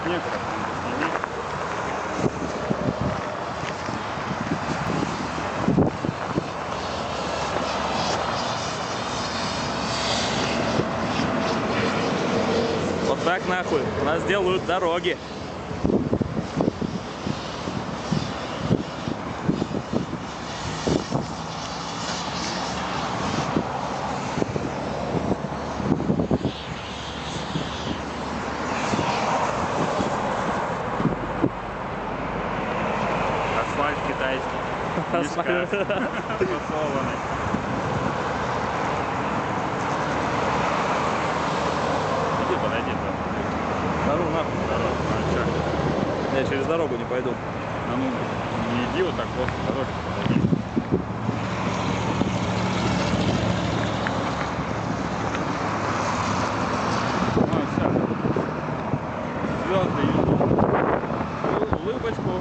снег, так сними. Вот так нахуй у нас делают дороги. Асфальт китайский. Асфальт. Фасованный. Иди подойди туда. Дорогу нахуй. Здорово. А чё? Я через дорогу не пойду. А ну, не иди вот так просто дорожку подойди. Ну, все. Звезды идут. Улыбочку.